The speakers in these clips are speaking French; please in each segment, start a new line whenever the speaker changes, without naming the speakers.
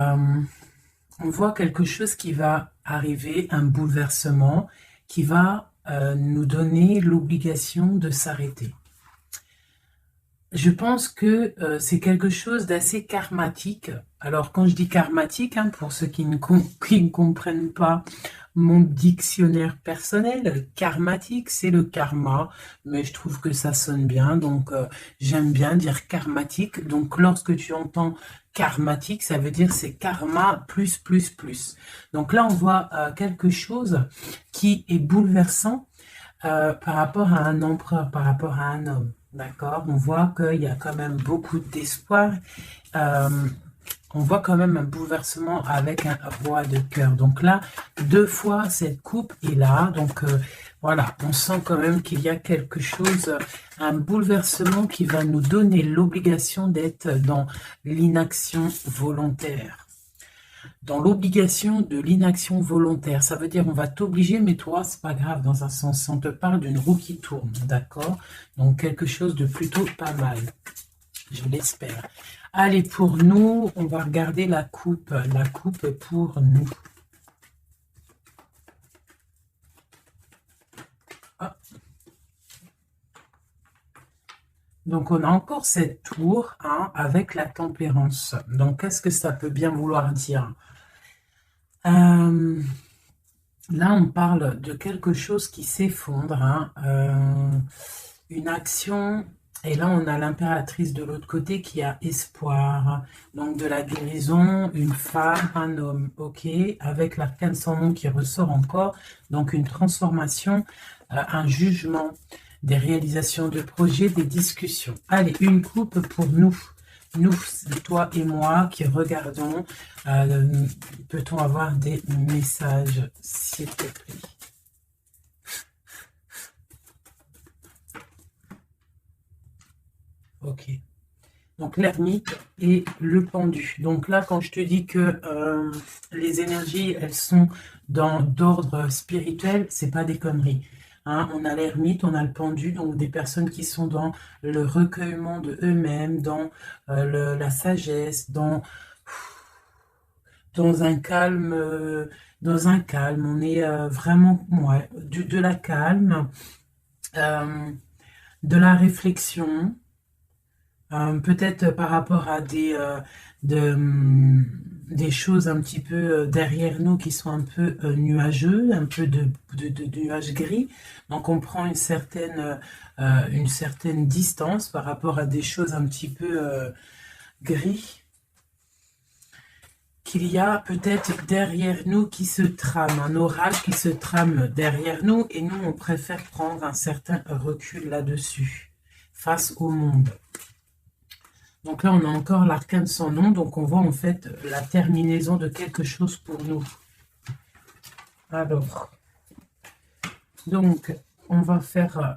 Euh, on voit quelque chose qui va arriver, un bouleversement qui va nous donner l'obligation de s'arrêter. Je pense que c'est quelque chose d'assez karmatique. Alors, quand je dis karmatique, hein, pour ceux qui ne comprennent pas mon dictionnaire personnel, karmatique, c'est le karma, mais je trouve que ça sonne bien, donc j'aime bien dire karmatique. Donc, lorsque tu entends karmatique, ça veut dire c'est karma plus, plus, plus. Donc là, on voit quelque chose qui est bouleversant par rapport à un empereur, par rapport à un homme. D'accord? On voit qu'il y a quand même beaucoup d'espoir. Euh, on voit quand même un bouleversement avec un roi de cœur. Donc là, deux fois, cette coupe est là. Donc voilà, on sent quand même qu'il y a quelque chose, un bouleversement qui va nous donner l'obligation d'être dans l'inaction volontaire, dans l'obligation de l'inaction volontaire. Ça veut dire on va t'obliger, mais toi, c'est pas grave dans un sens. On te parle d'une roue qui tourne, d'accord? Donc quelque chose de plutôt pas mal, je l'espère. Allez, pour nous, on va regarder la coupe pour nous. Ah. Donc on a encore cette tour hein, avec la tempérance. Donc qu'est-ce que ça peut bien vouloir dire? Euh, Là, on parle de quelque chose qui s'effondre, hein, une action, et là, on a l'impératrice de l'autre côté qui a espoir, donc de la guérison, une femme, un homme, ok, avec l'arcane sans nom qui ressort encore, donc une transformation, un jugement, des réalisations de projets, des discussions. Allez, une coupe pour nous. Nous, toi et moi qui regardons, peut-on avoir des messages, s'il te plaît? Ok. Donc l'ermite et le pendu. Donc là, quand je te dis que les énergies, elles sont d'ordre spirituel, c'est pas des conneries. Hein, on a l'ermite, on a le pendu, donc des personnes qui sont dans le recueillement de eux-mêmes, dans la sagesse, dans un calme, on est vraiment, ouais, de la calme, euh, de la réflexion, peut-être par rapport à des choses un petit peu derrière nous qui sont un peu nuageux, un peu de nuages gris. Donc on prend une certaine distance par rapport à des choses un petit peu gris qu'il y a peut-être derrière nous qui se trame, un orage qui se trame derrière nous et nous on préfère prendre un certain recul là-dessus face au monde. Donc là, on a encore l'arcane sans nom, donc on voit en fait la terminaison de quelque chose pour nous. Alors, donc, on va faire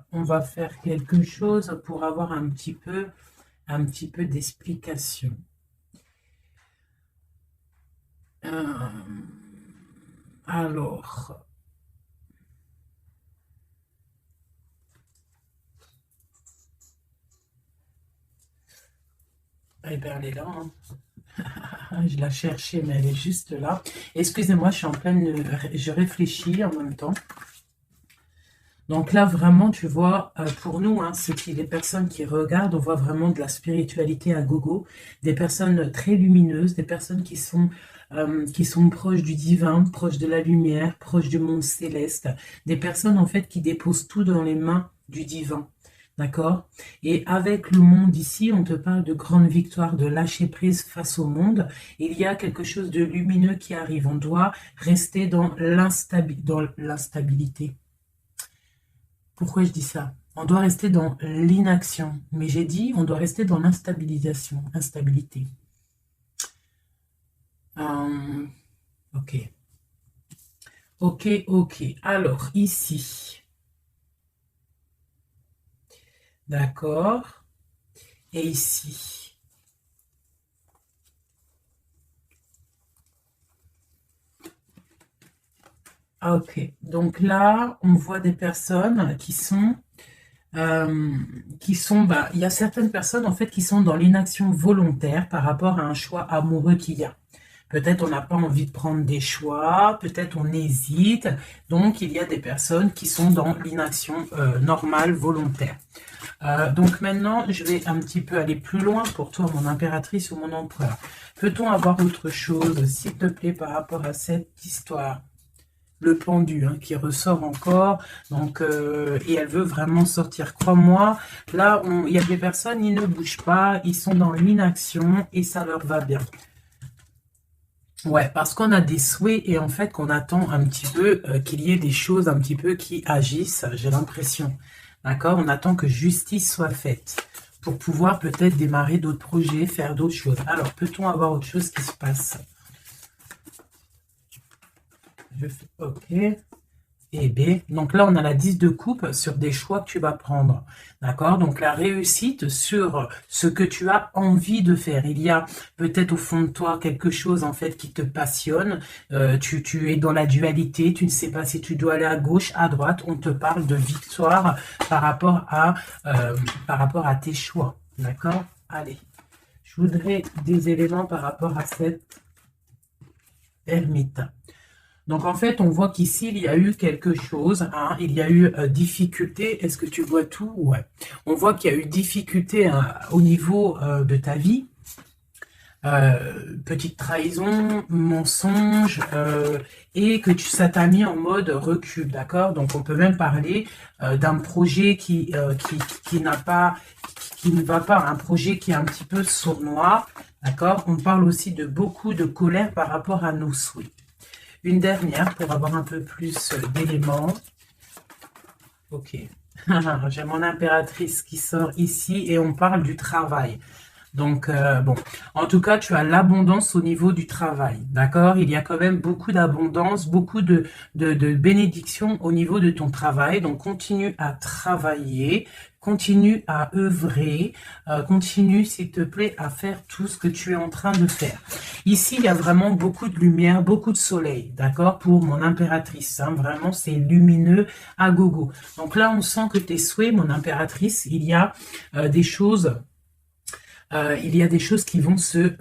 quelque chose pour avoir un petit peu d'explication. Euh, alors, eh bien, elle est là. Hein. Je la cherchais, mais elle est juste là. Excusez-moi, je réfléchis en même temps. Donc là, vraiment, tu vois, pour nous, hein, les personnes qui regardent, on voit vraiment de la spiritualité à gogo, des personnes très lumineuses, des personnes qui sont proches du divin, proches de la lumière, proches du monde céleste, des personnes en fait qui déposent tout dans les mains du divin. D'accord? Et avec le monde ici, on te parle de grande victoire, de lâcher prise face au monde. Il y a quelque chose de lumineux qui arrive. On doit rester dans l'instabilité. Pourquoi je dis ça? On doit rester dans l'inaction. Mais j'ai dit, on doit rester dans l'instabilisation, instabilité. Euh, ok. Ok, ok. Alors, ici. D'accord. Et ici. Ok. Donc là, on voit des personnes bah, il y a certaines personnes en fait qui sont dans l'inaction volontaire par rapport à un choix amoureux qu'il y a. Peut-être on n'a pas envie de prendre des choix, peut-être on hésite. Donc, il y a des personnes qui sont dans l'inaction normale, volontaire. Donc maintenant, je vais un petit peu aller plus loin pour toi, mon impératrice ou mon empereur. Peut-on avoir autre chose, s'il te plaît, par rapport à cette histoire? Le pendu hein, qui ressort encore, donc et elle veut vraiment sortir. Crois-moi, là, il y a des personnes, ils ne bougent pas, ils sont dans l'inaction et ça leur va bien. Ouais, parce qu'on a des souhaits et en fait qu'on attend un petit peu qu'il y ait des choses un petit peu qui agissent, j'ai l'impression. D'accord? On attend que justice soit faite pour pouvoir peut-être démarrer d'autres projets, faire d'autres choses. Alors, peut-on avoir autre chose qui se passe? Je fais OK. Et B. Donc là, on a la 10 de coupe sur des choix que tu vas prendre. D'accord? Donc la réussite sur ce que tu as envie de faire. Il y a peut-être au fond de toi quelque chose en fait qui te passionne. Tu es dans la dualité. Tu ne sais pas si tu dois aller à gauche, à droite. On te parle de victoire par rapport à tes choix. D'accord? Allez. Je voudrais des éléments par rapport à cette ermite. Donc, en fait, on voit qu'ici, il y a eu quelque chose, hein, il y a eu difficulté. Est-ce que tu vois tout? Ouais. On voit qu'il y a eu difficulté hein, au niveau de ta vie. Petite trahison, mensonge, et que ça t'a mis en mode recul, d'accord? Donc, on peut même parler d'un projet qui n'a pas, qui ne va pas, un projet qui est un petit peu sournois, d'accord? On parle aussi de beaucoup de colère par rapport à nos souhaits. Une dernière pour avoir un peu plus d'éléments. Ok. J'ai mon impératrice qui sort ici et on parle du travail. Donc, bon, en tout cas, tu as l'abondance au niveau du travail, d'accord? Il y a quand même beaucoup d'abondance, beaucoup de bénédictions au niveau de ton travail. Donc, continue à travailler, continue à œuvrer, continue, s'il te plaît, à faire tout ce que tu es en train de faire. Ici, il y a vraiment beaucoup de lumière, beaucoup de soleil, d'accord? Pour mon impératrice, hein, vraiment, c'est lumineux à gogo. Donc là, on sent que tes souhaits, mon impératrice, il y a des choses... il y a des choses qui vont se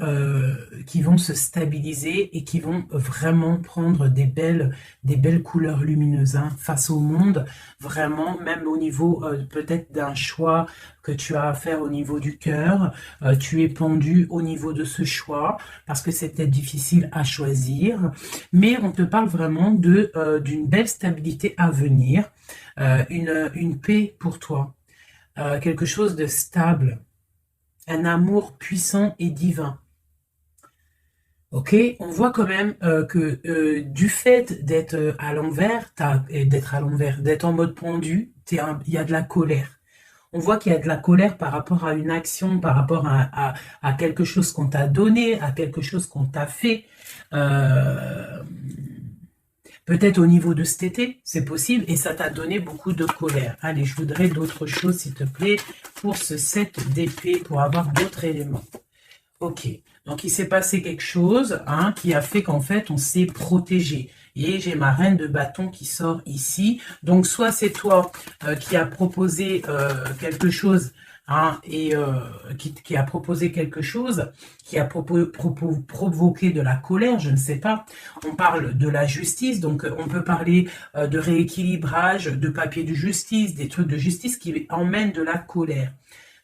stabiliser et qui vont vraiment prendre des belles couleurs lumineuses hein, face au monde, vraiment, même au niveau peut-être d'un choix que tu as à faire au niveau du cœur, tu es pendu au niveau de ce choix, parce que c'est peut-être difficile à choisir, mais on te parle vraiment d'une belle stabilité à venir, une paix pour toi, quelque chose de stable, un amour puissant et divin. Ok, on voit quand même que du fait d'être à l'envers, d'être en mode pendu, il y a de la colère. On voit qu'il y a de la colère par rapport à une action, par rapport à quelque chose qu'on t'a donné, à quelque chose qu'on t'a fait. Peut-être au niveau de cet été, c'est possible, et ça t'a donné beaucoup de colère. Allez, je voudrais d'autres choses, s'il te plaît, pour ce 7 d'épée, pour avoir d'autres éléments. Ok, donc il s'est passé quelque chose hein, qui a fait qu'en fait, on s'est protégé. Et j'ai ma reine de bâton qui sort ici. Donc, soit c'est toi qui a proposé quelque chose, hein, et qui a proposé quelque chose, qui a provoqué de la colère, je ne sais pas. On parle de la justice, donc on peut parler de rééquilibrage, de papier de justice, des trucs de justice qui emmènent de la colère.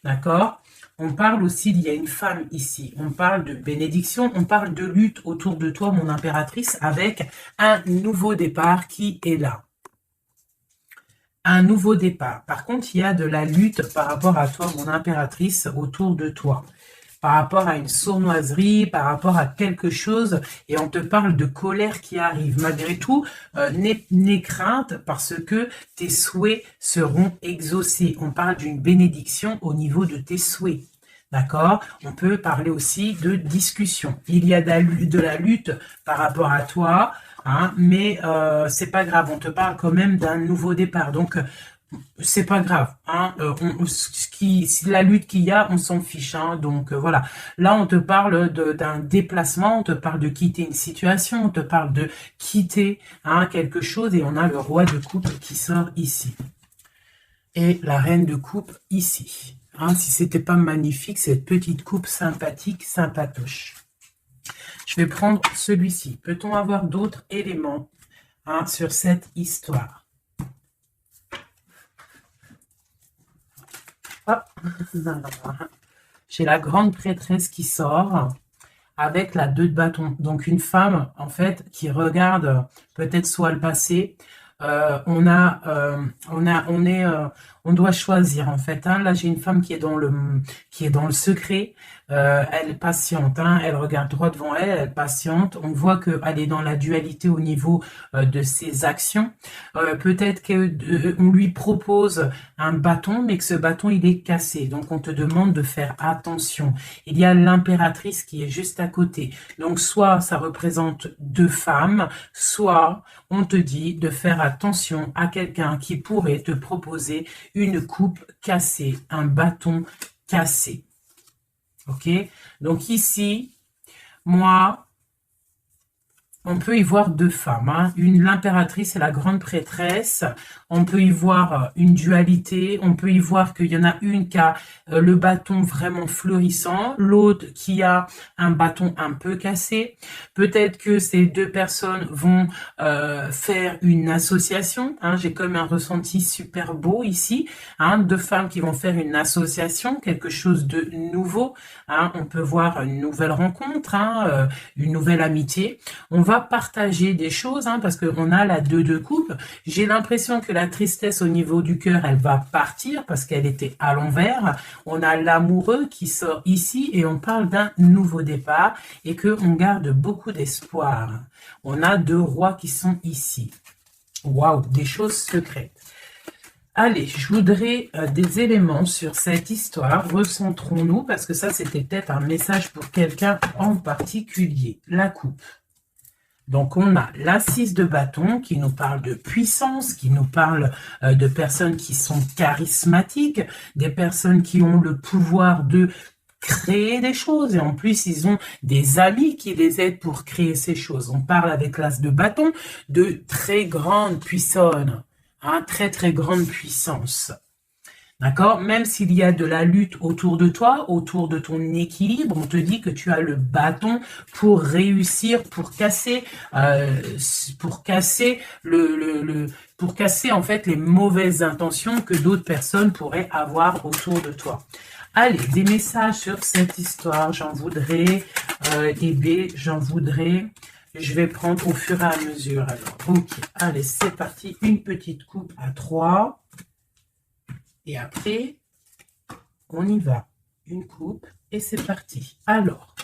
D'accord? On parle aussi, il y a une femme ici, on parle de bénédiction, on parle de lutte autour de toi, mon impératrice, avec un nouveau départ qui est là. Un nouveau départ. Par contre, il y a de la lutte par rapport à toi, mon impératrice, autour de toi. Par rapport à une sournoiserie, par rapport à quelque chose, et on te parle de colère qui arrive. Malgré tout, n'aie crainte parce que tes souhaits seront exaucés. On parle d'une bénédiction au niveau de tes souhaits. D'accord? On peut parler aussi de discussion. Il y a de la lutte par rapport à toi, hein, mais c'est pas grave. On te parle quand même d'un nouveau départ. Donc, c'est pas grave, hein. La lutte qu'il y a, on s'en fiche, hein. Donc voilà. Là, on te parle d'un déplacement, on te parle de quitter une situation, on te parle de quitter hein, quelque chose, et on a le roi de coupe qui sort ici. Et la reine de coupe ici. Hein, si c'était pas magnifique, cette petite coupe sympathique, sympatoche. Je vais prendre celui-ci. Peut-on avoir d'autres éléments sur cette histoire? Hop. J'ai la grande prêtresse qui sort avec la 2 de bâton. Donc une femme, en fait, qui regarde peut-être soit le passé. On doit choisir en fait. Là, j'ai une femme qui est dans le secret. Elle est patiente. Elle regarde droit devant elle. Elle patiente. On voit qu'elle est dans la dualité au niveau de ses actions. Peut-être qu'on lui propose un bâton, mais que ce bâton il est cassé. Donc on te demande de faire attention. Il y a l'impératrice qui est juste à côté. Donc soit ça représente 2 femmes, soit on te dit de faire attention à quelqu'un qui pourrait te proposer une coupe cassée, un bâton cassé. Ok? Donc ici, moi, on peut y voir 2 femmes, l'impératrice et la grande prêtresse. On peut y voir une dualité, on peut y voir qu'il y en a une qui a le bâton vraiment fleurissant, l'autre qui a un bâton un peu cassé. Peut-être que ces 2 personnes vont faire une association. J'ai comme un ressenti super beau ici. 2 femmes qui vont faire une association, quelque chose de nouveau. On peut voir une nouvelle rencontre, une nouvelle amitié. On va partager des choses parce qu'on a la 2 de coupe. J'ai l'impression que la tristesse au niveau du cœur, elle va partir parce qu'elle était à l'envers. On a l'amoureux qui sort ici et on parle d'un nouveau départ et qu'on garde beaucoup d'espoir. On a 2 rois qui sont ici. Waouh, des choses secrètes. Allez, je voudrais des éléments sur cette histoire. Recentrons-nous parce que ça, c'était peut-être un message pour quelqu'un en particulier. La coupe. Donc, on a la 6 de bâton qui nous parle de puissance, qui nous parle de personnes qui sont charismatiques, des personnes qui ont le pouvoir de créer des choses. Et en plus, ils ont des amis qui les aident pour créer ces choses. On parle avec l'as de bâton de très grande puissance, très, très grande puissance. D'accord? Même s'il y a de la lutte autour de toi, autour de ton équilibre, on te dit que tu as le bâton pour réussir, pour casser en fait les mauvaises intentions que d'autres personnes pourraient avoir autour de toi. Allez, des messages sur cette histoire, j'en voudrais, j'en voudrais. Je vais prendre au fur et à mesure. Alors, ok, allez, c'est parti. Une petite coupe à 3. Et après, on y va. Une coupe et c'est parti. Alors,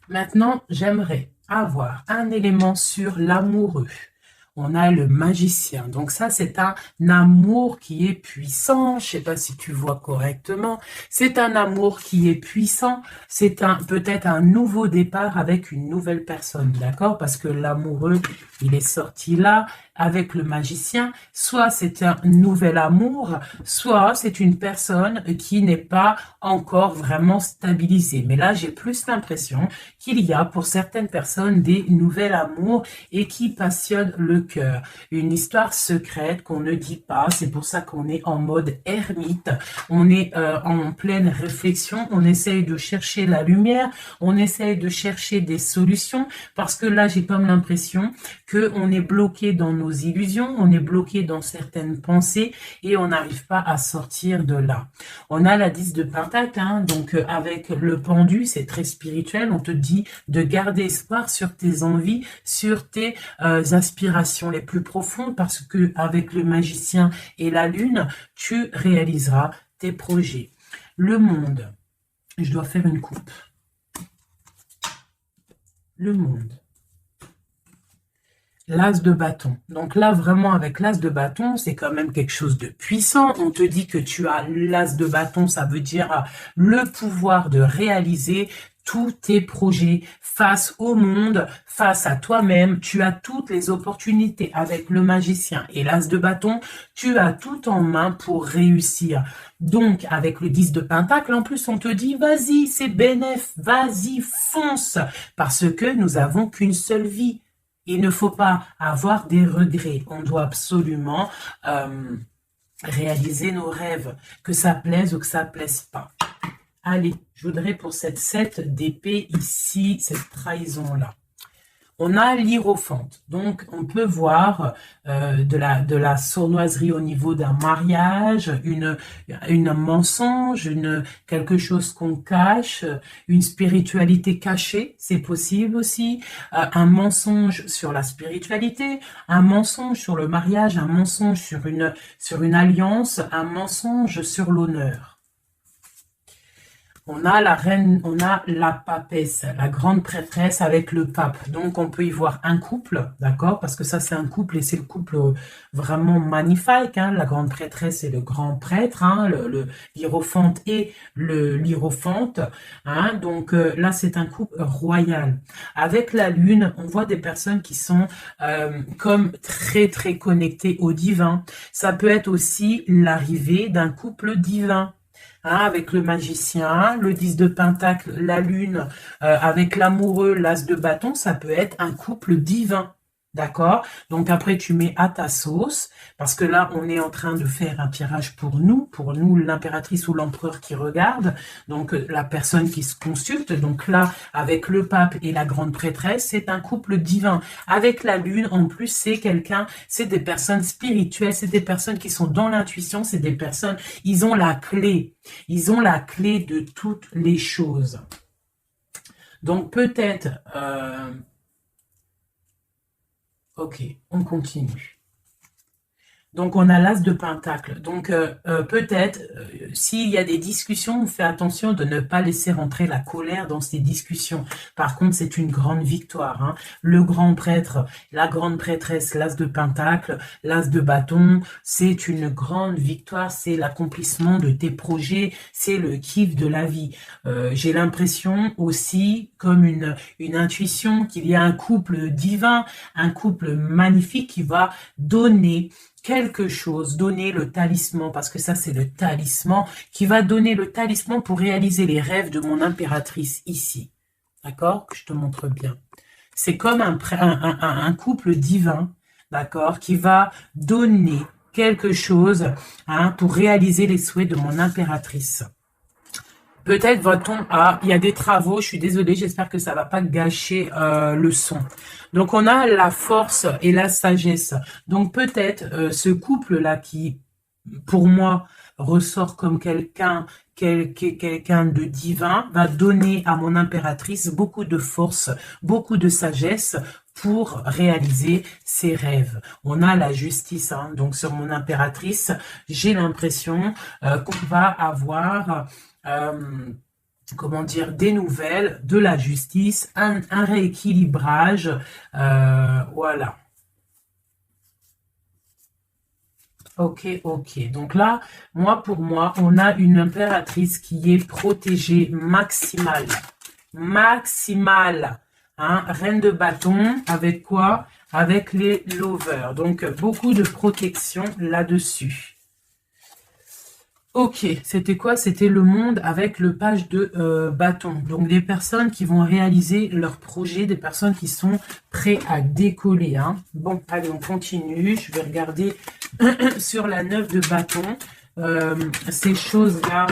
maintenant, j'aimerais avoir un élément sur l'amoureux. On a le magicien. Donc ça, c'est un amour qui est puissant. Je ne sais pas si tu vois correctement. C'est un amour qui est puissant. C'est peut-être un nouveau départ avec une nouvelle personne. D'accord? Parce que l'amoureux, il est sorti là avec le magicien. Soit c'est un nouvel amour, soit c'est une personne qui n'est pas encore vraiment stabilisée. Mais là, j'ai plus l'impression qu'il y a pour certaines personnes des nouvelles amours et qui passionnent le cœur. Une histoire secrète qu'on ne dit pas. C'est pour ça qu'on est en mode ermite. On est en pleine réflexion. On essaye de chercher la lumière. On essaye de chercher des solutions parce que là, j'ai comme l'impression qu'on est bloqué dans nos illusions, on est bloqué dans certaines pensées et on n'arrive pas à sortir de là. On a la 10 de Pentacle, donc avec le pendu, c'est très spirituel. On te dit de garder espoir sur tes envies, sur tes aspirations les plus profondes parce que avec le magicien et la lune, tu réaliseras tes projets. Le monde, je dois faire une coupe. Le monde. L'as de bâton. Donc là, vraiment, avec l'as de bâton, c'est quand même quelque chose de puissant. On te dit que tu as l'as de bâton, ça veut dire le pouvoir de réaliser tous tes projets face au monde, face à toi-même. Tu as toutes les opportunités avec le magicien et l'as de bâton. Tu as tout en main pour réussir. Donc, avec le 10 de Pentacle, en plus, on te dit, vas-y, c'est bénéf, vas-y, fonce, parce que nous n'avons qu'une seule vie. Il ne faut pas avoir des regrets. On doit absolument réaliser nos rêves, que ça plaise ou que ça plaise pas. Allez, je voudrais pour cette 7 d'épée ici, cette trahison-là. On a l'hiérophante, donc on peut voir de la sournoiserie au niveau d'un mariage, une mensonge, quelque chose qu'on cache, une spiritualité cachée, c'est possible aussi, un mensonge sur la spiritualité, un mensonge sur le mariage, un mensonge sur une alliance, un mensonge sur l'honneur. On a la reine, on a la papesse, la grande prêtresse avec le pape. Donc, on peut y voir un couple, d'accord? Parce que ça, c'est un couple et c'est le couple vraiment magnifique. Hein? La grande prêtresse et le grand prêtre, hein? L'hiérophante et l'hiérophante. Hein? Donc, là, c'est un couple royal. Avec la lune, on voit des personnes qui sont comme très, très connectées au divin. Ça peut être aussi l'arrivée d'un couple divin. Hein, avec le magicien, le 10 de pentacle, la lune, avec l'amoureux, l'as de bâton, ça peut être un couple divin. D'accord? Donc après, tu mets à ta sauce, parce que là, on est en train de faire un tirage pour nous l'impératrice ou l'empereur qui regarde, donc la personne qui se consulte. Donc là, avec le pape et la grande prêtresse, c'est un couple divin. Avec la lune, en plus, c'est des personnes spirituelles, c'est des personnes qui sont dans l'intuition, c'est des personnes, ils ont la clé de toutes les choses. Donc peut-être... Ok, on continue. Donc, on a l'as de pentacle. Donc, peut-être, s'il y a des discussions, on fait attention de ne pas laisser rentrer la colère dans ces discussions. Par contre, c'est une grande victoire. Hein. Le grand prêtre, la grande prêtresse, l'as de pentacle, l'as de bâton, c'est une grande victoire. C'est l'accomplissement de tes projets. C'est le kiff de la vie. J'ai l'impression aussi, comme une intuition, qu'il y a un couple divin, un couple magnifique qui va donner quelque chose, donner le talisman, parce que ça c'est le talisman, qui va donner le talisman pour réaliser les rêves de mon impératrice ici. D'accord? Que je te montre bien. C'est comme un couple divin, d'accord, qui va donner quelque chose hein, pour réaliser les souhaits de mon impératrice. Peut-être va-t-on... Ah, il y a des travaux, je suis désolée, j'espère que ça ne va pas gâcher le son. Donc, on a la force et la sagesse. Donc, peut-être ce couple-là qui, pour moi, ressort comme quelqu'un de divin, va donner à mon impératrice beaucoup de force, beaucoup de sagesse pour réaliser ses rêves. On a la justice, hein, donc sur mon impératrice, j'ai l'impression qu'on va avoir... comment dire, des nouvelles, de la justice, un rééquilibrage, voilà. Ok, ok. Donc là, pour moi, on a une impératrice qui est protégée maximale. Maximale. Hein, reine de bâton, avec quoi? Avec les lovers. Donc, beaucoup de protection là-dessus. Ok, c'était quoi? C'était le monde avec le page de bâton. Donc, des personnes qui vont réaliser leur projet, des personnes qui sont prêtes à décoller. Hein. Bon, allez, on continue. Je vais regarder sur la 9 de bâton. Ces choses-là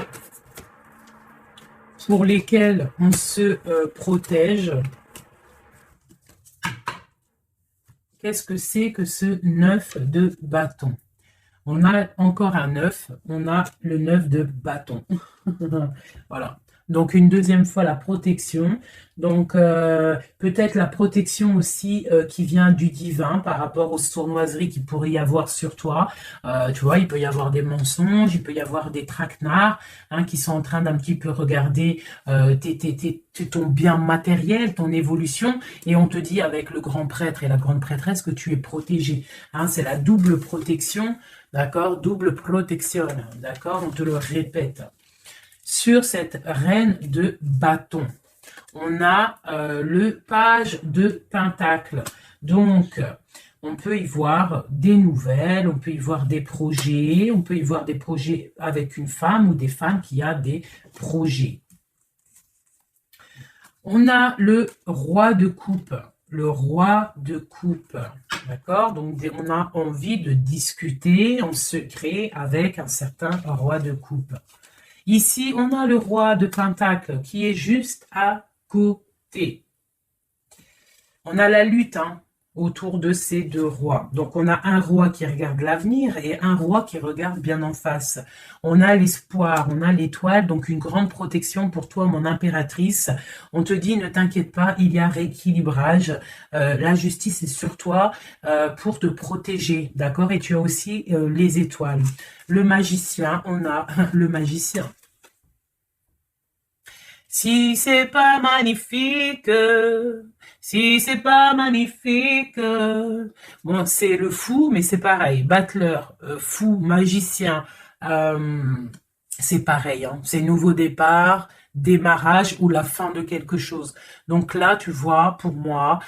pour lesquelles on se protège. Qu'est-ce que c'est que ce 9 de bâton? On a encore un 9, on a le 9 de bâton. Voilà. Donc, une deuxième fois, la protection. Donc, peut-être la protection aussi qui vient du divin par rapport aux sournoiseries qu'il pourrait y avoir sur toi. Tu vois, il peut y avoir des mensonges, il peut y avoir des traquenards hein, qui sont en train d'un petit peu regarder ton bien matériel, ton évolution. Et on te dit avec le grand prêtre et la grande prêtresse que tu es protégé. Hein, c'est la double protection. D'accord? Double protection. D'accord? On te le répète. Sur cette reine de bâton, on a le page de pentacle. Donc, on peut y voir des nouvelles, on peut y voir des projets, on peut y voir des projets avec une femme ou des femmes qui a des projets. On a le roi de coupe. Le roi de coupe. D'accord? Donc, on a envie de discuter en secret avec un certain roi de coupe. Ici, on a le roi de Pentacle qui est juste à côté. On a la lutte autour de ces deux rois. Donc, on a un roi qui regarde l'avenir et un roi qui regarde bien en face. On a l'espoir, on a l'étoile, donc une grande protection pour toi, mon impératrice. On te dit, ne t'inquiète pas, il y a rééquilibrage. La justice est sur toi pour te protéger, d'accord? Et tu as aussi les étoiles. Le magicien, on a le magicien. Si c'est pas magnifique, si c'est pas magnifique. Bon, c'est le fou, mais c'est pareil. Battleur, fou, magicien, c'est pareil. C'est nouveau départ, démarrage ou la fin de quelque chose. Donc là, tu vois, pour moi,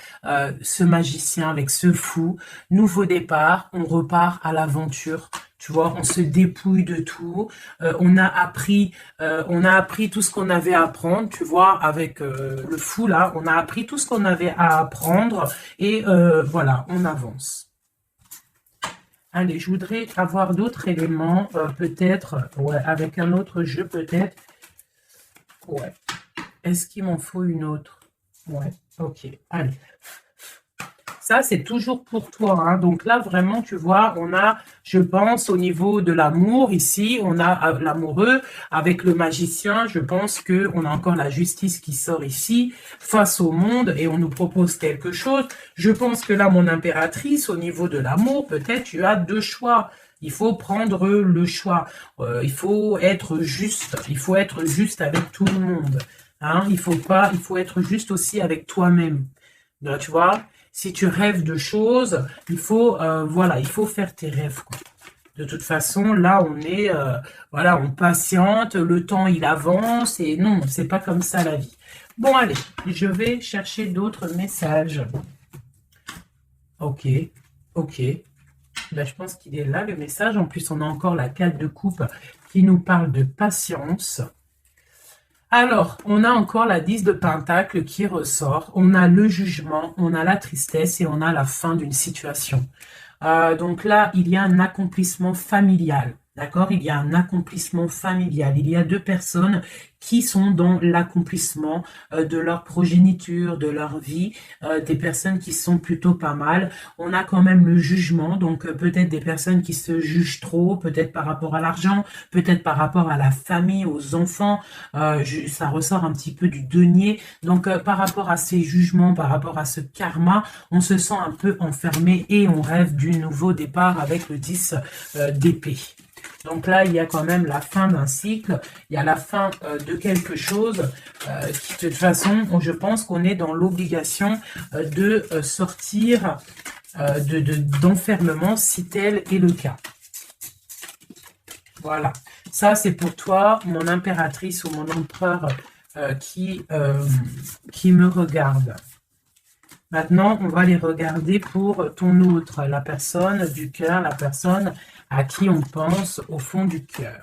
ce magicien avec ce fou, nouveau départ, on repart à l'aventure. Tu vois, on se dépouille de tout. On a appris tout ce qu'on avait à apprendre. Tu vois, avec le fou là, on a appris tout ce qu'on avait à apprendre et voilà, on avance. Allez, je voudrais avoir d'autres éléments, peut-être, ouais, avec un autre jeu, peut-être. Ouais. Est-ce qu'il m'en faut une autre? Ouais, ok. Allez. Ça, c'est toujours pour toi. Donc là, vraiment, tu vois, on a, je pense, au niveau de l'amour, ici, on a l'amoureux avec le magicien. Je pense qu'on a encore la justice qui sort ici, face au monde, et on nous propose quelque chose. Je pense que là, mon impératrice, au niveau de l'amour, peut-être tu as deux choix. Il faut prendre le choix. Il faut être juste. Il faut être juste avec tout le monde. Il faut être juste aussi avec toi-même. Tu vois, si tu rêves de choses, il faut, voilà, il faut faire tes rêves, quoi. De toute façon, là, on est, voilà, on patiente, le temps, il avance, et non, c'est pas comme ça la vie. Bon, allez, je vais chercher d'autres messages. Ok, ok. Ben, je pense qu'il est là, le message. En plus, on a encore la 4 de coupe qui nous parle de patience. Alors, on a encore la 10 de Pentacle qui ressort. On a le jugement, on a la tristesse et on a la fin d'une situation. Donc là, il y a un accomplissement familial. D'accord? Il y a un accomplissement familial. Il y a deux personnes qui sont dans l'accomplissement de leur progéniture, de leur vie, des personnes qui sont plutôt pas mal. On a quand même le jugement, donc peut-être des personnes qui se jugent trop, peut-être par rapport à l'argent, peut-être par rapport à la famille, aux enfants. Ça ressort un petit peu du denier. Donc par rapport à ces jugements, par rapport à ce karma, on se sent un peu enfermé et on rêve du nouveau départ avec le 10 d'épée. Donc là, il y a quand même la fin d'un cycle, il y a la fin de quelque chose qui, de toute façon, je pense qu'on est dans l'obligation de sortir d'enfermement si tel est le cas. Voilà, ça c'est pour toi, mon impératrice ou mon empereur qui me regarde. Maintenant, on va les regarder pour ton autre, la personne du cœur, la personne à qui on pense au fond du cœur.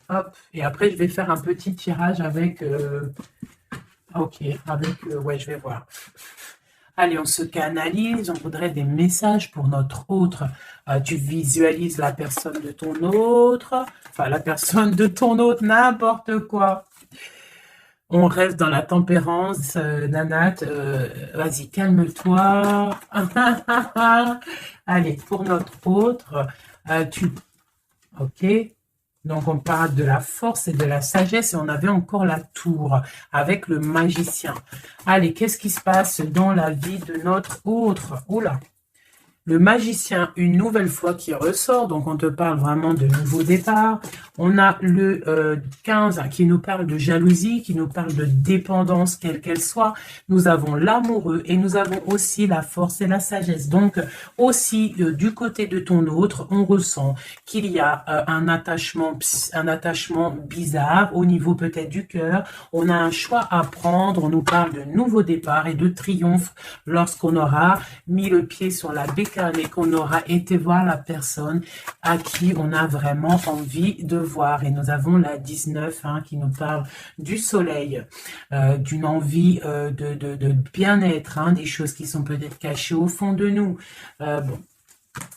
Hop, et après je vais faire un petit tirage avec... ok, avec... ouais, je vais voir. Allez, on se canalise, on voudrait des messages pour notre autre. Tu visualises la personne de ton autre, enfin la personne de ton autre, n'importe quoi. On reste dans la tempérance, Nanat. Vas-y, calme-toi. Allez, pour notre autre, ok. Donc, on parle de la force et de la sagesse et on avait encore la tour avec le magicien. Allez, qu'est-ce qui se passe dans la vie de notre autre? Oula. Le magicien, une nouvelle fois, qui ressort. Donc, on te parle vraiment de nouveau départ. On a le 15 qui nous parle de jalousie, qui nous parle de dépendance, quelle qu'elle soit. Nous avons l'amoureux et nous avons aussi la force et la sagesse. Donc, aussi, du côté de ton autre, on ressent qu'il y a un attachement bizarre au niveau peut-être du cœur. On a un choix à prendre. On nous parle de nouveau départ et de triomphe lorsqu'on aura mis le pied sur la bécane et qu'on aura été voir la personne à qui on a vraiment envie de voir. Et nous avons la 19 qui nous parle du soleil, d'une envie de bien-être, des choses qui sont peut-être cachées au fond de nous. Bon.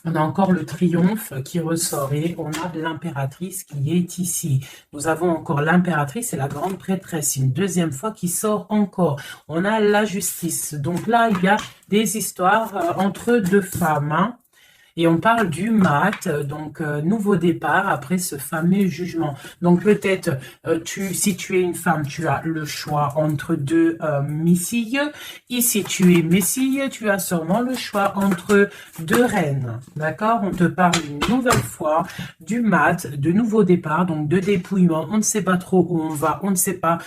On a encore le triomphe qui ressort et on a l'impératrice qui est ici. Nous avons encore l'impératrice et la grande prêtresse, une deuxième fois qui sort encore. On a la justice. Donc là, il y a des histoires entre deux femmes, hein. Et on parle du mat, donc nouveau départ après ce fameux jugement. Donc peut-être, si tu es une femme, tu as le choix entre deux missiles. Et si tu es messille, tu as sûrement le choix entre deux reines. D'accord? On te parle une nouvelle fois du mat, de nouveau départ, donc de dépouillement. On ne sait pas trop où on va, on ne sait pas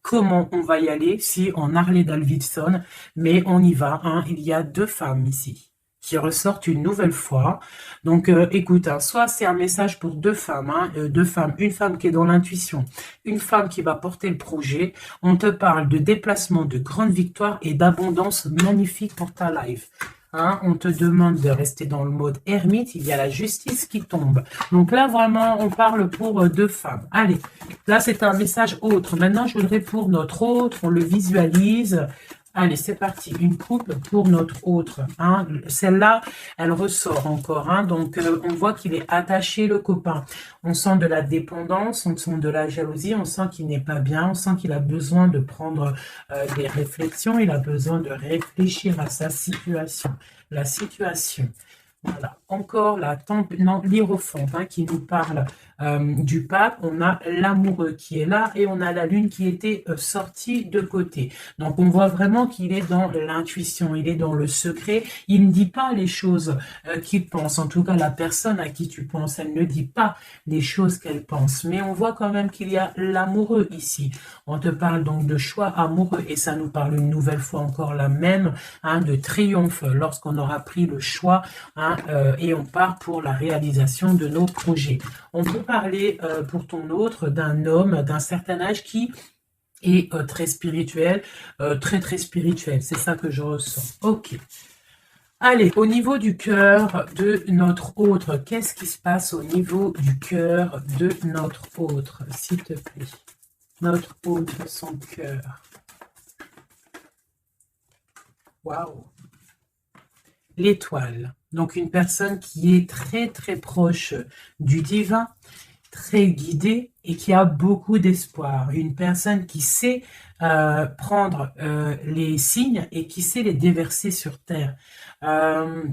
comment on va y aller, si en Harley-Davidson, mais on y va, hein. Il y a deux femmes ici qui ressortent une nouvelle fois. Donc, écoute, hein, soit c'est un message pour deux femmes, hein, une femme qui est dans l'intuition, une femme qui va porter le projet. On te parle de déplacement, de grande victoire et d'abondance magnifique pour ta life. Hein, on te demande de rester dans le mode ermite, il y a la justice qui tombe. Donc là, vraiment, on parle pour deux femmes. Allez, là, c'est un message autre. Maintenant, je voudrais pour notre autre, on le visualise. Allez, c'est parti. Une coupe pour notre autre. Hein. Celle-là, elle ressort encore. Hein. Donc, on voit qu'il est attaché, le copain. On sent de la dépendance, on sent de la jalousie, on sent qu'il n'est pas bien, on sent qu'il a besoin de prendre des réflexions, il a besoin de réfléchir à sa situation. La situation. Voilà, encore la l'hiérophante hein, qui nous parle du pape. On a l'amoureux qui est là et on a la lune qui était sortie de côté. Donc on voit vraiment qu'il est dans l'intuition, il est dans le secret. Il ne dit pas les choses qu'il pense. En tout cas, la personne à qui tu penses, elle ne dit pas les choses qu'elle pense. Mais on voit quand même qu'il y a l'amoureux ici. On te parle donc de choix amoureux et ça nous parle une nouvelle fois encore la même, hein, de triomphe lorsqu'on aura pris le choix, hein, et on part pour la réalisation de nos projets. On peut parler pour ton autre d'un homme d'un certain âge qui est très spirituel, très spirituel. C'est ça que je ressens. Ok. Allez, au niveau du cœur de notre autre, qu'est-ce qui se passe au niveau du cœur de notre autre, s'il te plaît? Notre autre, son cœur. Waouh! L'étoile. Donc une personne qui est très proche du divin, très guidée et qui a beaucoup d'espoir. Une personne qui sait prendre les signes et qui sait les déverser sur terre.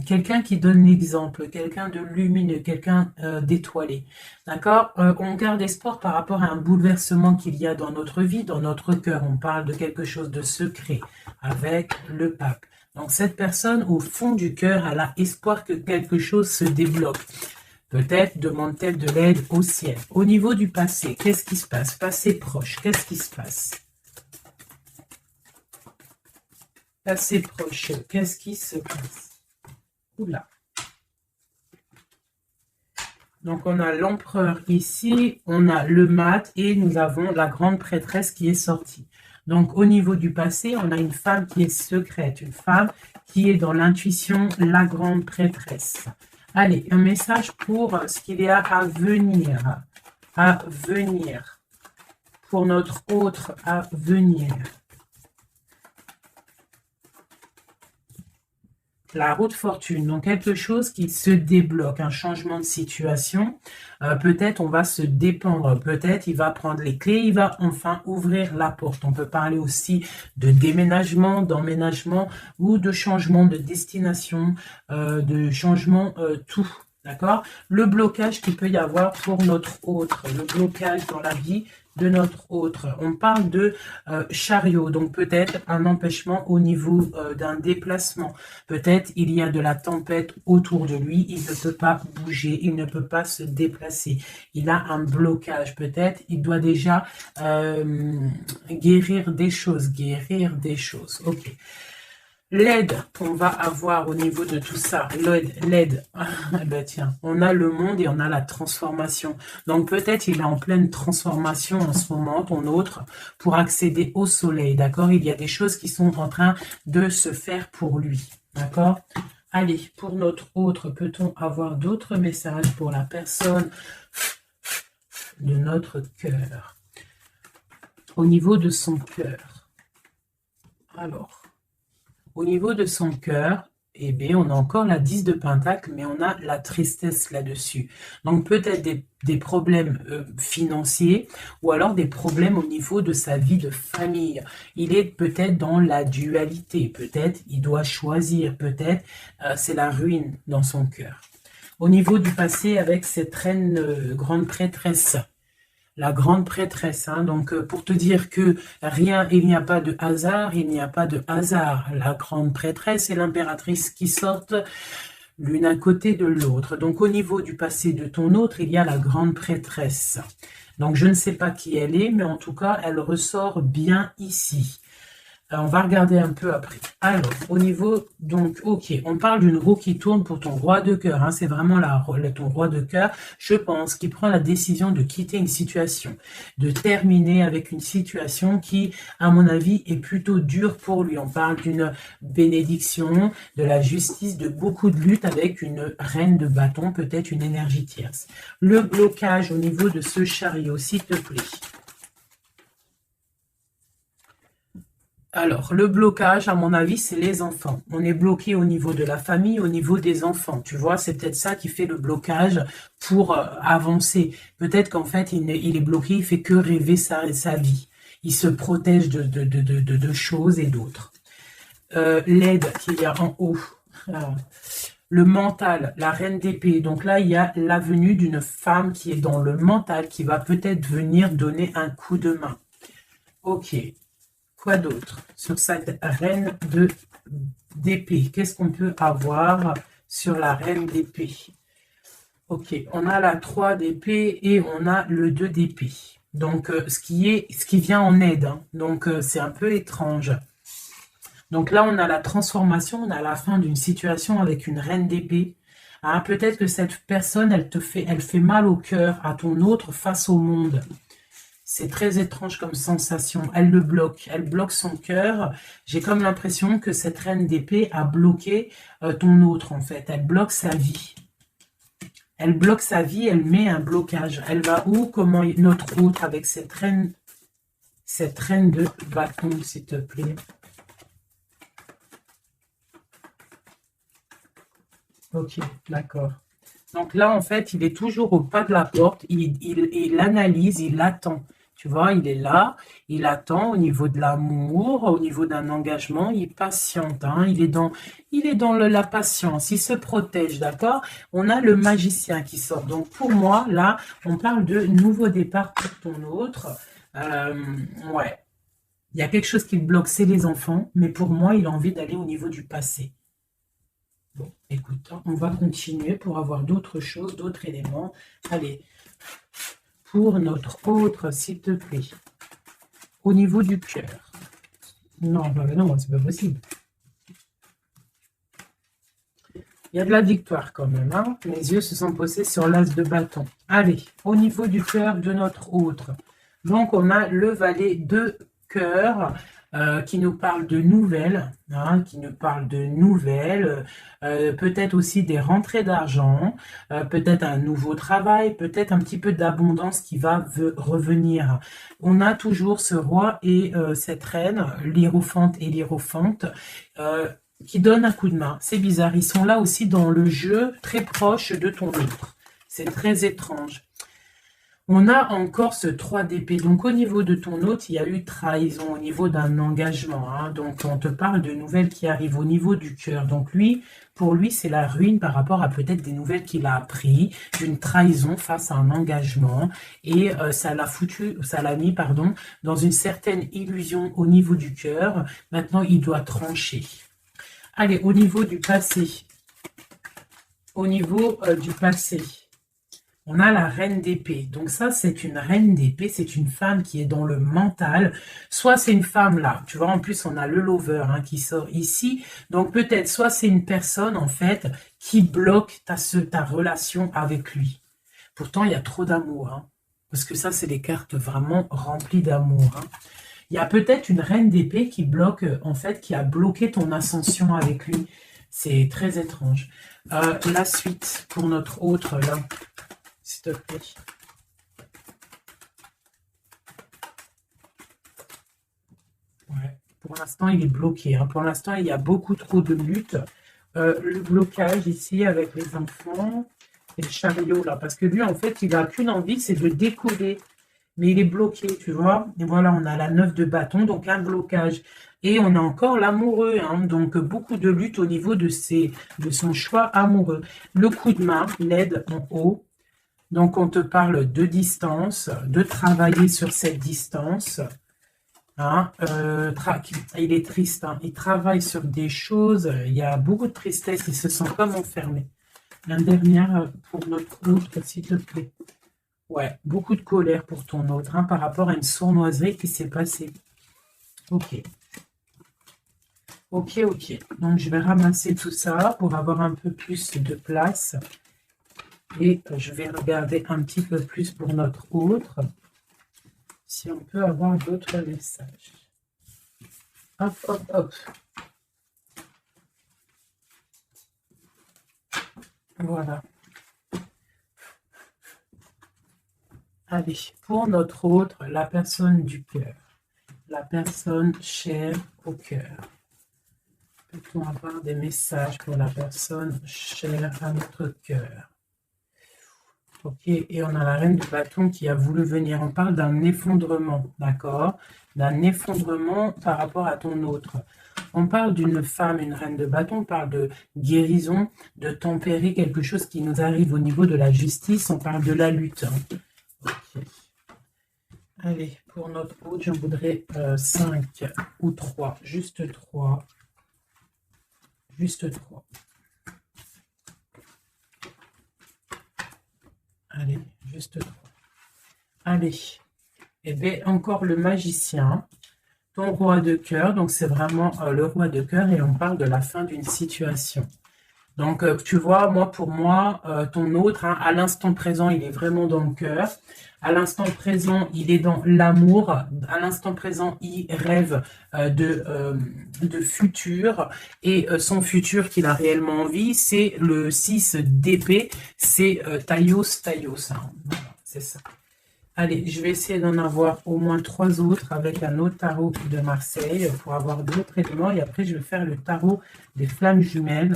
Quelqu'un qui donne l'exemple, quelqu'un de lumineux, quelqu'un d'étoilé. D'accord? On garde espoir par rapport à un bouleversement qu'il y a dans notre vie, dans notre cœur. On parle de quelque chose de secret avec le pape. Donc cette personne, au fond du cœur, elle a espoir que quelque chose se débloque. Peut-être demande-t-elle de l'aide au ciel. Au niveau du passé, qu'est-ce qui se passe? Passé proche, qu'est-ce qui se passe? Passé proche, qu'est-ce qui se passe? Oula. Donc on a l'empereur ici, on a le mat et nous avons la grande prêtresse qui est sortie. Donc au niveau du passé, on a une femme qui est secrète, une femme qui est dans l'intuition, la grande prêtresse. Allez, un message pour ce qu'il y a à venir, pour notre autre à venir. La roue de fortune, donc quelque chose qui se débloque, un changement de situation. Peut-être on va se dépendre, peut-être il va prendre les clés, il va enfin ouvrir la porte. On peut parler aussi de déménagement, d'emménagement ou de changement de destination, de changement tout. D'accord? Le blocage qu'il peut y avoir pour notre autre, le blocage dans la vie de notre autre. On parle de chariot, donc peut-être un empêchement au niveau d'un déplacement. Peut-être il y a de la tempête autour de lui, il ne peut pas bouger, il ne peut pas se déplacer. Il a un blocage, peut-être il doit déjà guérir des choses, Ok. L'aide qu'on va avoir au niveau de tout ça, l'aide, ben tiens, on a le monde et on a la transformation. Donc peut-être il est en pleine transformation en ce moment, ton autre, pour accéder au soleil, d'accord? Il y a des choses qui sont en train de se faire pour lui, d'accord? Allez, pour notre autre, peut-on avoir d'autres messages pour la personne de notre cœur? Au niveau de son cœur. Alors... Au niveau de son cœur, eh bien, on a encore la 10 de Pentacle, mais on a la tristesse là-dessus. Donc, peut-être des problèmes financiers ou alors des problèmes au niveau de sa vie de famille. Il est peut-être dans la dualité. Peut-être il doit choisir. Peut-être c'est la ruine dans son cœur. Au niveau du passé, avec cette reine grande prêtresse, la grande prêtresse. Hein. Donc, pour te dire que rien, il n'y a pas de hasard, il n'y a pas de hasard. La grande prêtresse et l'impératrice qui sortent l'une à côté de l'autre. Donc, au niveau du passé de ton autre, il y a la grande prêtresse. Donc, je ne sais pas qui elle est, mais en tout cas, elle ressort bien ici. On va regarder un peu après. Alors, au niveau, donc, ok, on parle d'une roue qui tourne pour ton roi de cœur. Hein, c'est vraiment ton roi de cœur, je pense, qui prend la décision de quitter une situation, de terminer avec une situation qui, à mon avis, est plutôt dure pour lui. On parle d'une bénédiction, de la justice, de beaucoup de luttes avec une reine de bâton, peut-être une énergie tierce. Le blocage au niveau de ce chariot, s'il te plaît. Alors, le blocage, à mon avis, c'est les enfants. On est bloqué au niveau de la famille, au niveau des enfants. Tu vois, c'est peut-être ça qui fait le blocage pour avancer. Peut-être qu'en fait, il est bloqué, il fait que rêver sa vie. Il se protège de choses et d'autres. L'aide qu'il y a en haut. Le mental, la reine d'épée. Donc là, il y a la venue d'une femme qui est dans le mental, qui va peut-être venir donner un coup de main. Ok. Quoi d'autre sur cette reine d'épée? Qu'est-ce qu'on peut avoir sur la reine d'épée? Ok, on a la 3 d'épée et on a le 2 d'épée. Donc, ce qui vient en aide. Hein. Donc, c'est un peu étrange. Donc là, on a la transformation, on a la fin d'une situation avec une reine d'épée. Hein, peut-être que cette personne, elle fait mal au cœur à ton autre face au monde. C'est très étrange comme sensation. Elle le bloque. Elle bloque son cœur. J'ai comme l'impression que cette reine d'épée a bloqué ton autre, en fait. Elle bloque sa vie. Elle bloque sa vie, elle met un blocage. Elle va où? Comment notre autre avec cette reine de bâton, s'il te plaît. Ok, d'accord. Donc là, en fait, il est toujours au pas de la porte. Il analyse, il attend. Tu vois, il est là, il attend au niveau de l'amour, au niveau d'un engagement, il patiente, hein, il est dans la patience, il se protège, d'accord? On a le magicien qui sort. Donc pour moi, là, on parle de nouveau départ pour ton autre. Ouais, il y a quelque chose qui le bloque, c'est les enfants, mais pour moi, il a envie d'aller au niveau du passé. Bon, écoute, on va continuer pour avoir d'autres choses, d'autres éléments. Allez, pour notre autre, s'il te plaît. Au niveau du cœur. Non, non, c'est pas possible. Il y a de la victoire quand même. Hein. Mes yeux se sont posés sur l'as de bâton. Allez, au niveau du cœur de notre autre. Donc, on a le valet de cœur qui nous parle de nouvelles, hein, peut-être aussi des rentrées d'argent, peut-être un nouveau travail, peut-être un petit peu d'abondance qui va revenir. On a toujours ce roi et cette reine, l'hiérophante et l'hiérophante, qui donnent un coup de main. C'est bizarre, ils sont là aussi dans le jeu, très proche de ton autre. C'est très étrange. On a encore ce 3 d'épée. Donc, au niveau de ton autre, il y a eu trahison au niveau d'un engagement. Hein. Donc, on te parle de nouvelles qui arrivent au niveau du cœur. Donc, pour lui, c'est la ruine par rapport à peut-être des nouvelles qu'il a appris, d'une trahison face à un engagement. Et ça l'a mis, dans une certaine illusion au niveau du cœur. Maintenant, il doit trancher. Allez, au niveau du passé. Au niveau du passé. On a la reine d'épée. Donc ça, c'est une reine d'épée. C'est une femme qui est dans le mental. Soit c'est une femme là. Tu vois, en plus, on a le lover hein, qui sort ici. Donc peut-être, soit c'est une personne, en fait, qui bloque ta relation avec lui. Pourtant, il y a trop d'amour. Hein, parce que ça, c'est des cartes vraiment remplies d'amour. Hein. Il y a peut-être une reine d'épée qui bloque, en fait, qui a bloqué ton ascension avec lui. C'est très étrange. La suite pour notre autre là. S'il te plaît. Ouais. Pour l'instant, il est bloqué. Hein. Pour l'instant, il y a beaucoup trop de luttes le blocage ici avec les enfants et le chariot là. Parce que lui, en fait, il n'a qu'une envie, c'est de décoller. Mais il est bloqué, tu vois. Et voilà, on a la 9 de bâton, donc un blocage. Et on a encore l'amoureux, hein, donc beaucoup de lutte au niveau de son choix amoureux. Le coup de main, l'aide en haut. Donc, on te parle de distance, de travailler sur cette distance. Hein, il est triste, hein, il travaille sur des choses, il y a beaucoup de tristesse, il se sent comme enfermé. La dernière pour notre autre, s'il te plaît. Ouais, beaucoup de colère pour ton autre, hein, par rapport à une sournoiserie qui s'est passée. Ok. Ok, ok. Donc, je vais ramasser tout ça pour avoir un peu plus de place. Et je vais regarder un petit peu plus pour notre autre. Si on peut avoir d'autres messages. Hop, hop, hop. Voilà. Allez, pour notre autre, la personne du cœur. La personne chère au cœur. Peut-on avoir des messages pour la personne chère à notre cœur? Ok, et on a la reine de bâton qui a voulu venir. On parle d'un effondrement, d'accord? D'un effondrement par rapport à ton autre. On parle d'une femme, une reine de bâton, on parle de guérison, de tempérer quelque chose qui nous arrive au niveau de la justice, on parle de la lutte. Okay. Allez, pour notre autre, j'en voudrais 5 ou 3, juste 3. Juste 3. Allez, juste 3. Allez. Et bien, encore le magicien. Ton roi de cœur, donc c'est vraiment le roi de cœur et on parle de la fin d'une situation. Donc, tu vois, pour moi, ton autre, hein, à l'instant présent, il est vraiment dans le cœur. À l'instant présent, il est dans l'amour. À l'instant présent, il rêve de futur. Et son futur qu'il a réellement envie, c'est le 6 d'épée. C'est Taios. Hein. Voilà, c'est ça. Allez, je vais essayer d'en avoir au moins 3 autres avec un autre tarot de Marseille pour avoir d'autres éléments. Et après, je vais faire le tarot des flammes jumelles.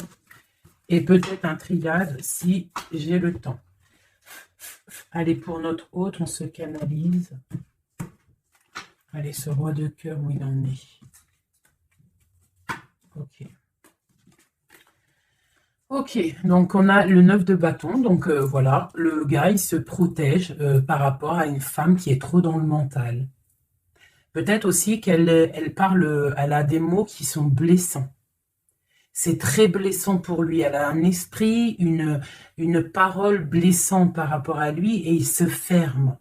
Et peut-être un triade si j'ai le temps. Allez, pour notre autre, on se canalise. Allez, ce roi de cœur, où il en est. Ok. Ok, donc on a le 9 de bâton. Donc voilà, le gars, il se protège par rapport à une femme qui est trop dans le mental. Peut-être aussi qu'elle elle a des mots qui sont blessants. C'est très blessant pour lui. Elle a un esprit, une parole blessante par rapport à lui et il se ferme.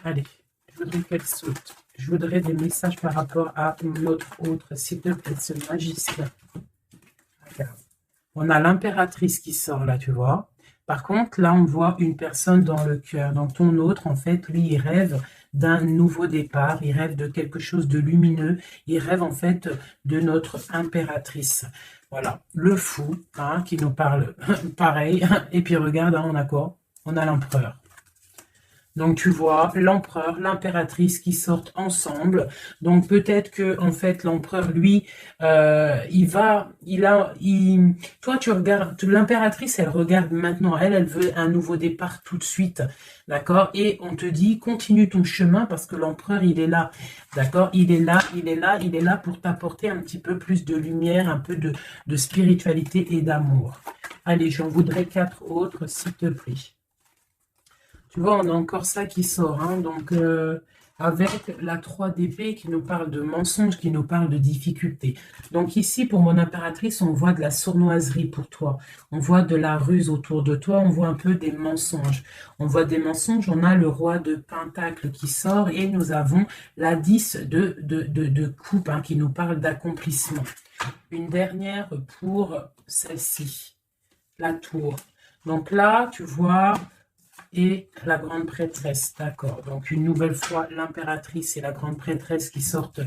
Allez, je voudrais qu'elle saute. Je voudrais des messages par rapport à notre autre, s'il te plaît, ce magicien. Regarde. On a l'impératrice qui sort là, tu vois. Par contre, là, on voit une personne dans le cœur. Donc, ton autre, en fait, lui, il rêve d'un nouveau départ. Il rêve de quelque chose de lumineux. Il rêve, en fait, de notre impératrice. Voilà, le fou, hein, qui nous parle pareil. Et puis, regarde, hein, on a quoi? On a l'empereur. Donc, tu vois, l'empereur, l'impératrice qui sortent ensemble. Donc, peut-être que, en fait, l'empereur, lui, toi, tu regardes, l'impératrice, elle regarde maintenant, elle veut un nouveau départ tout de suite, d'accord? Et on te dit, continue ton chemin parce que l'empereur, il est là, d'accord? Il est là pour t'apporter un petit peu plus de lumière, un peu de spiritualité et d'amour. Allez, j'en voudrais 4 autres, s'il te plaît. Tu vois, on a encore ça qui sort, hein, donc avec la 3 d'épée qui nous parle de mensonges, qui nous parle de difficultés. Donc ici, pour mon impératrice, on voit de la sournoiserie pour toi. On voit de la ruse autour de toi, on voit un peu des mensonges. On voit des mensonges, on a le roi de Pentacle qui sort et nous avons la 10 de coupe hein, qui nous parle d'accomplissement. Une dernière pour celle-ci, la tour. Donc là, tu vois... Et la grande prêtresse, d'accord. Donc une nouvelle fois, l'impératrice et la grande prêtresse qui sortent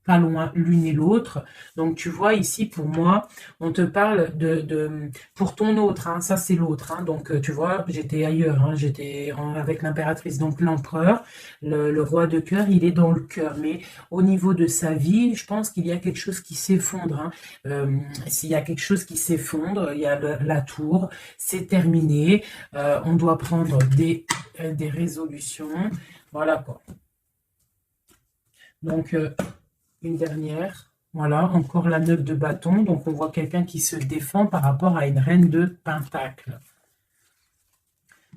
pas loin l'une et l'autre. Donc, tu vois, ici, pour moi, on te parle pour ton autre, hein, ça c'est l'autre. Hein, donc, tu vois, j'étais ailleurs, hein, avec l'impératrice. Donc, l'empereur, le roi de cœur, il est dans le cœur. Mais au niveau de sa vie, je pense qu'il y a quelque chose qui s'effondre. Hein. S'il y a quelque chose qui s'effondre, il y a la tour, c'est terminé. On doit prendre des résolutions. Voilà quoi. Donc, une dernière. Voilà, encore la 9 de bâton. Donc, on voit quelqu'un qui se défend par rapport à une reine de pentacle.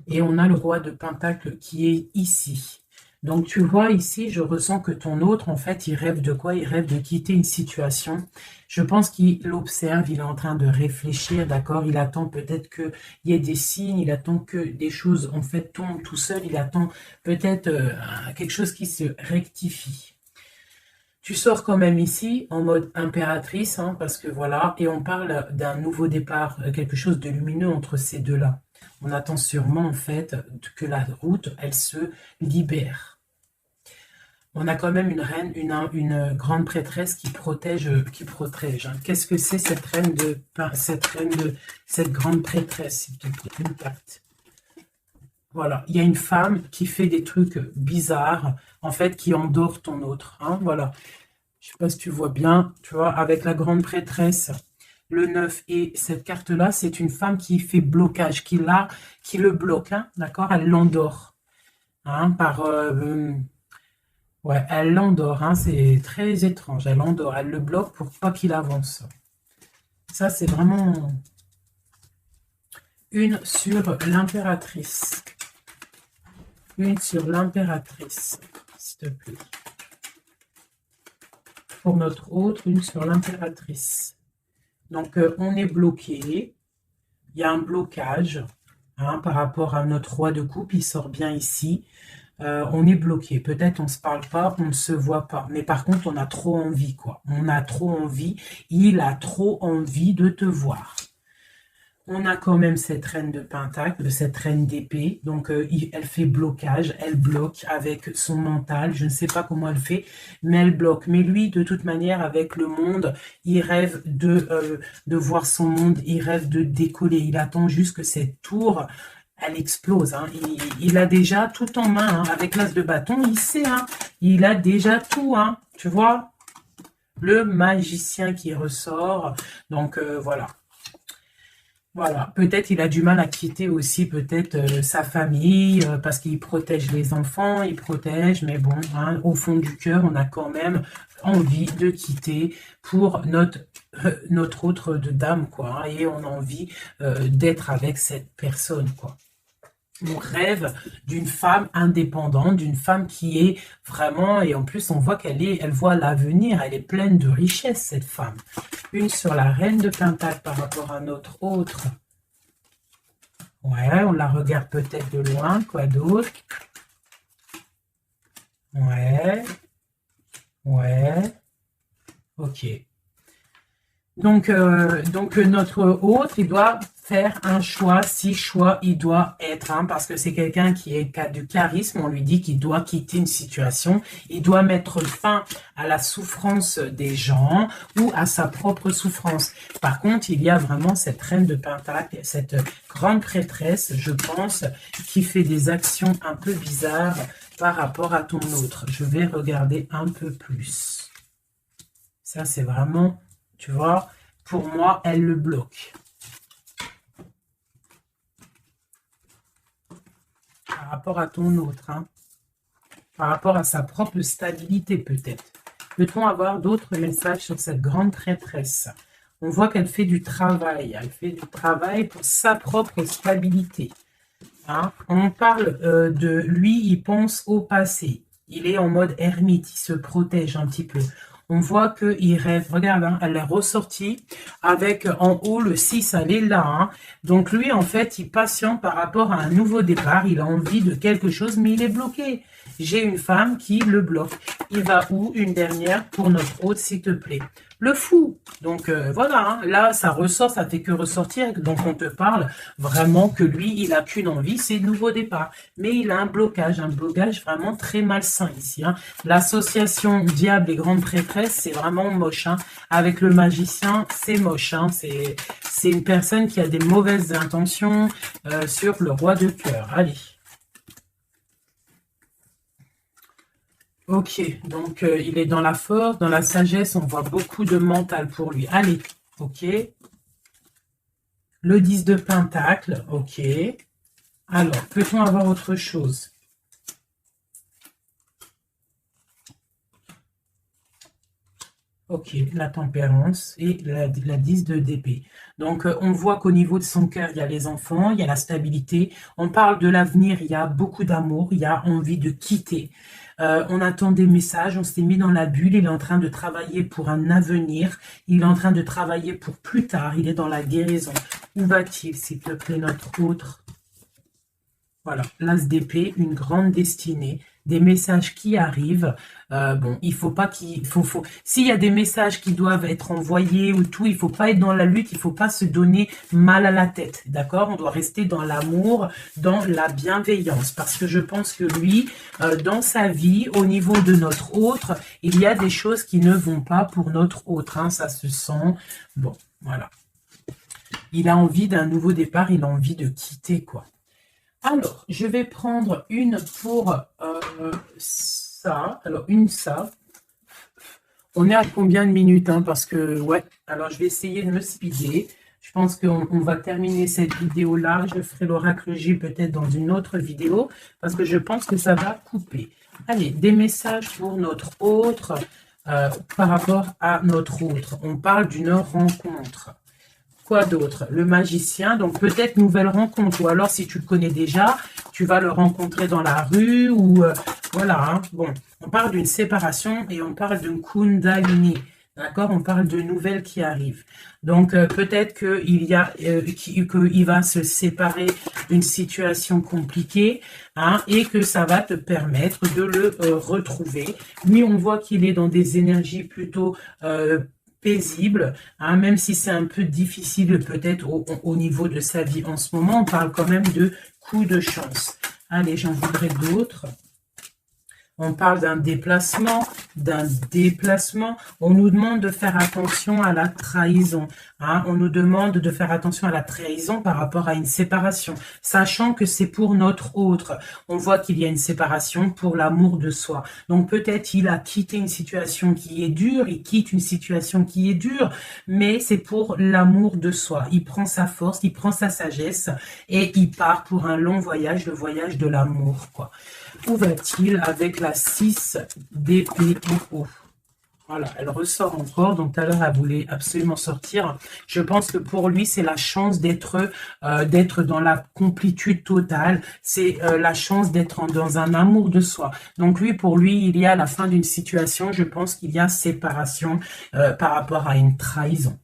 Et on a le roi de pentacle qui est ici. Donc, tu vois ici, je ressens que ton autre, en fait, il rêve de quoi? Il rêve de quitter une situation. Je pense qu'il observe, il est en train de réfléchir, d'accord? Il attend peut-être qu'il y ait des signes, il attend que des choses, en fait, tombent tout seul. Il attend peut-être quelque chose qui se rectifie. Tu sors quand même ici en mode impératrice, hein, parce que voilà, et on parle d'un nouveau départ, quelque chose de lumineux entre ces deux-là. On attend sûrement en fait que la route, elle se libère. On a quand même une reine, une grande prêtresse qui protège. Hein. Qu'est-ce que c'est cette cette grande prêtresse, s'il te plaît, une carte. Voilà, il y a une femme qui fait des trucs bizarres, en fait, qui endort ton autre. Hein, voilà. Je ne sais pas si tu vois bien, tu vois, avec la grande prêtresse, le 9 et cette carte-là, c'est une femme qui fait blocage, qui le bloque, hein, d'accord? Elle l'endort. Hein, ouais, elle l'endort, hein, c'est très étrange. Elle l'endort, elle le bloque pour pas qu'il avance. Ça, c'est vraiment une sur l'impératrice. Une sur l'impératrice, s'il te plaît. Pour notre autre, une sur l'impératrice. Donc, on est bloqué. Il y a un blocage hein, par rapport à notre roi de coupe. Il sort bien ici. On est bloqué. Peut-être on ne se parle pas, on ne se voit pas. Mais par contre, on a trop envie, quoi. On a trop envie. Il a trop envie de te voir. On a quand même cette reine de pentacle, cette reine d'épée. Donc, elle fait blocage, elle bloque avec son mental. Je ne sais pas comment elle fait, mais elle bloque. Mais lui, de toute manière, avec le monde, il rêve de voir son monde, il rêve de décoller. Il attend juste que cette tour, elle explose. Hein. Il a déjà tout en main. Hein. Avec l'as de bâton, il sait. Hein. Il a déjà tout. Hein. Tu vois, le magicien qui ressort. Donc, voilà. Voilà, peut-être il a du mal à quitter aussi peut-être sa famille parce qu'il protège les enfants, il protège, mais bon, hein, au fond du cœur, on a quand même envie de quitter pour notre autre de dame, quoi, hein, et on a envie d'être avec cette personne, quoi. On rêve d'une femme indépendante, d'une femme qui est vraiment, et en plus on voit elle voit l'avenir, elle est pleine de richesse cette femme. Une sur la reine de pentacle par rapport à notre autre. Ouais, on la regarde peut-être de loin, quoi d'autre? Ouais, ouais, ok. Donc notre autre, il doit faire un choix, si choix il doit être, hein, parce que c'est quelqu'un qui est du charisme, on lui dit qu'il doit quitter une situation, il doit mettre fin à la souffrance des gens ou à sa propre souffrance. Par contre, il y a vraiment cette reine de pentacle, cette grande prêtresse, je pense, qui fait des actions un peu bizarres par rapport à ton autre. Je vais regarder un peu plus. Ça, c'est vraiment... Tu vois, pour moi, elle le bloque. Par rapport à ton autre, hein. Par rapport à sa propre stabilité, peut-être. Peut-on avoir d'autres messages sur cette grande prêtresse? On voit qu'elle fait du travail. Elle fait du travail pour sa propre stabilité. Hein. On parle de lui, il pense au passé. Il est en mode ermite, il se protège un petit peu. On voit qu'il rêve, regarde, hein, elle est ressortie avec en haut le 6, elle est là. Hein. Donc lui, en fait, il patiente par rapport à un nouveau départ. Il a envie de quelque chose, mais il est bloqué. J'ai une femme qui le bloque. Il va où? Une dernière pour notre hôte, s'il te plaît. Le fou. Donc voilà, hein, là, ça ressort, ça fait que ressortir. Donc on te parle vraiment que lui, il n'a qu'une envie, c'est le nouveau départ. Mais il a un blocage vraiment très malsain ici. Hein. L'association Diable et Grande Prêtresse, maîtresse, c'est vraiment moche. Hein. Avec le magicien, c'est moche. Hein. C'est une personne qui a des mauvaises intentions sur le roi de cœur. Allez. Ok, donc il est dans la force, dans la sagesse, on voit beaucoup de mental pour lui. Allez, ok. Le 10 de pentacle, ok. Alors, peut-on avoir autre chose? Ok, la tempérance et la 10 d'épée. Donc, on voit qu'au niveau de son cœur, il y a les enfants, il y a la stabilité. On parle de l'avenir, il y a beaucoup d'amour, il y a envie de quitter. On attend des messages, on s'est mis dans la bulle, il est en train de travailler pour un avenir, il est en train de travailler pour plus tard, il est dans la guérison. Où va-t-il, s'il te plaît, notre autre? Voilà, l'as d'épée, une grande destinée, des messages qui arrivent. Bon, il faut pas qu'il faut. S'il y a des messages qui doivent être envoyés ou tout, il faut pas être dans la lutte, il faut pas se donner mal à la tête, d'accord? On doit rester dans l'amour, dans la bienveillance, parce que je pense que lui, dans sa vie, au niveau de notre autre, il y a des choses qui ne vont pas pour notre autre, hein, ça se sent. Bon, voilà. Il a envie d'un nouveau départ, il a envie de quitter, quoi. Alors, je vais prendre une pour ça. Alors, ça. On est à combien de minutes, hein, parce que, ouais. Alors, je vais essayer de me speeder. Je pense qu'on va terminer cette vidéo-là. Je ferai l'oracle J peut-être dans une autre vidéo, parce que je pense que ça va couper. Allez, des messages pour notre autre, par rapport à notre autre. On parle d'une rencontre. Quoi d'autre? Le magicien, donc peut-être nouvelle rencontre, ou alors si tu le connais déjà, tu vas le rencontrer dans la rue, ou voilà, hein. Bon, on parle d'une séparation et on parle d'une kundalini, d'accord? On parle de nouvelles qui arrivent. Donc peut-être qu'il va se séparer d'une situation compliquée, hein, et que ça va te permettre de le retrouver. Lui, on voit qu'il est dans des énergies plutôt paisible, hein, même si c'est un peu difficile peut-être au niveau de sa vie en ce moment, on parle quand même de coup de chance. Allez, j'en voudrais d'autres. On parle d'un déplacement, On nous demande de faire attention à la trahison. Hein. On nous demande de faire attention à la trahison par rapport à une séparation, sachant que c'est pour notre autre. On voit qu'il y a une séparation pour l'amour de soi. Donc peut-être il a quitté une situation qui est dure, il quitte une situation qui est dure, mais c'est pour l'amour de soi. Il prend sa force, il prend sa sagesse et il part pour un long voyage, le voyage de l'amour, quoi. Où va-t-il avec la 6 d'épée en haut? Voilà, elle ressort encore. Donc tout à l'heure, elle voulait absolument sortir. Je pense que pour lui, c'est la chance d'être dans la complétude totale. C'est la chance d'être dans un amour de soi. Donc lui, pour lui, il y a la fin d'une situation. Je pense qu'il y a séparation par rapport à une trahison.